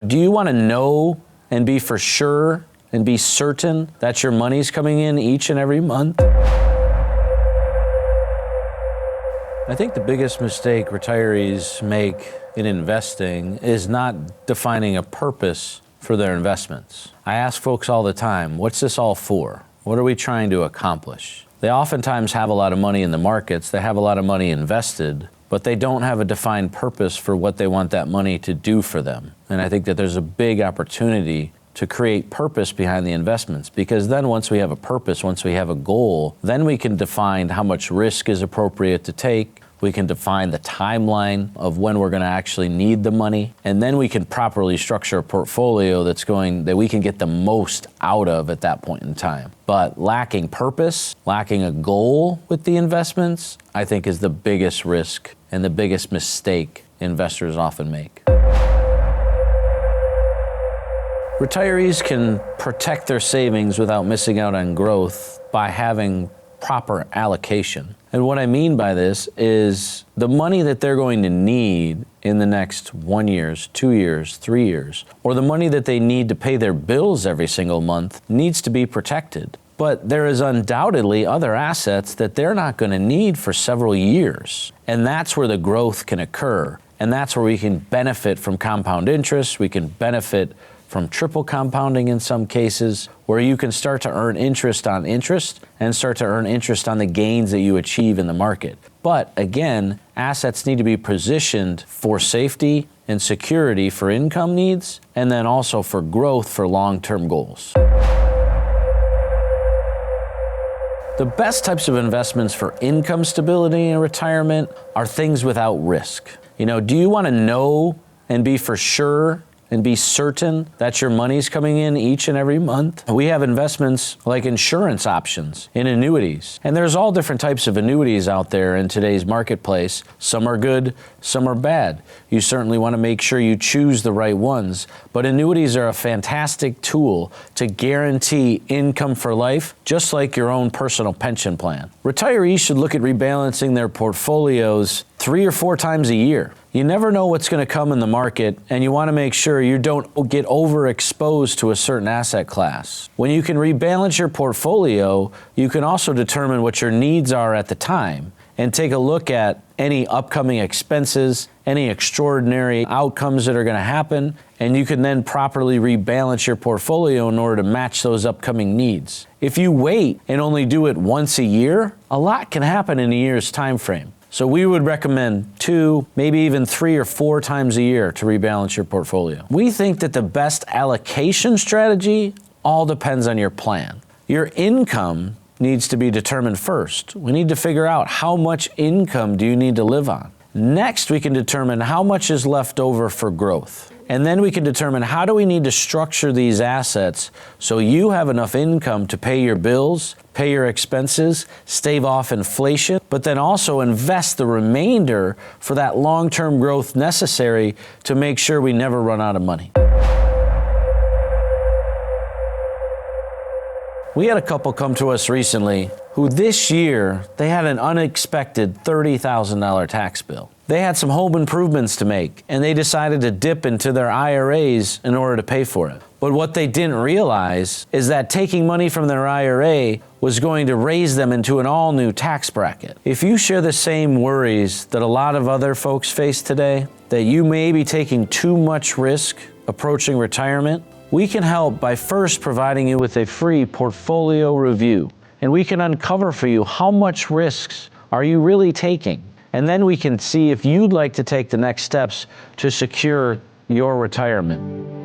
Do you want to know and be for sure and be certain that your money's coming in each and every month? I think the biggest mistake retirees make in investing is not defining a purpose for their investments. I ask folks all the time, what's this all for? What are we trying to accomplish? They oftentimes have a lot of money in the markets, they have a lot of money invested, but they don't have a defined purpose for what they want that money to do for them. And I think that there's a big opportunity to create purpose behind the investments, because then once we have a purpose, once we have a goal, then we can define how much risk is appropriate to take. We can define the timeline of when we're going to actually need the money, and then we can properly structure a portfolio that we can get the most out of at that point in time. But lacking purpose, lacking a goal with the investments, I think is the biggest risk and the biggest mistake investors often make. Retirees can protect their savings without missing out on growth by having proper allocation. And what I mean by this is the money that they're going to need in the next 1 year, 2 years, 3 years, or the money that they need to pay their bills every single month needs to be protected. But there is undoubtedly other assets that they're not going to need for several years. And that's where the growth can occur. And that's where we can benefit from compound interest. We can benefit from triple compounding in some cases, where you can start to earn interest on interest and start to earn interest on the gains that you achieve in the market. But again, assets need to be positioned for safety and security for income needs, and then also for growth for long-term goals. The best types of investments for income stability in retirement are things without risk. Do you want to know and be for sure and be certain that your money's coming in each and every month? We have investments like insurance options in annuities. And there's all different types of annuities out there in today's marketplace. Some are good, some are bad. You certainly want to make sure you choose the right ones. But annuities are a fantastic tool to guarantee income for life, just like your own personal pension plan. Retirees should look at rebalancing their portfolios 3 or 4 times a year. You never know what's going to come in the market, and you want to make sure you don't get overexposed to a certain asset class. When you can rebalance your portfolio, you can also determine what your needs are at the time and take a look at any upcoming expenses, any extraordinary outcomes that are going to happen, and you can then properly rebalance your portfolio in order to match those upcoming needs. If you wait and only do it once a year, a lot can happen in a year's time frame. So we would recommend 2, maybe even 3 or 4 times a year to rebalance your portfolio. We think that the best allocation strategy all depends on your plan. Your income needs to be determined first. We need to figure out how much income do you need to live on. Next, we can determine how much is left over for growth. And then we can determine how do we need to structure these assets so you have enough income to pay your bills, pay your expenses, stave off inflation, but then also invest the remainder for that long-term growth necessary to make sure we never run out of money. We had a couple come to us recently who this year, they had an unexpected $30,000 tax bill. They had some home improvements to make, and they decided to dip into their IRAs in order to pay for it. But what they didn't realize is that taking money from their IRA was going to raise them into an all-new tax bracket. If you share the same worries that a lot of other folks face today, that you may be taking too much risk approaching retirement, we can help by first providing you with a free portfolio review. And we can uncover for you how much risks are you really taking. And then we can see if you'd like to take the next steps to secure your retirement.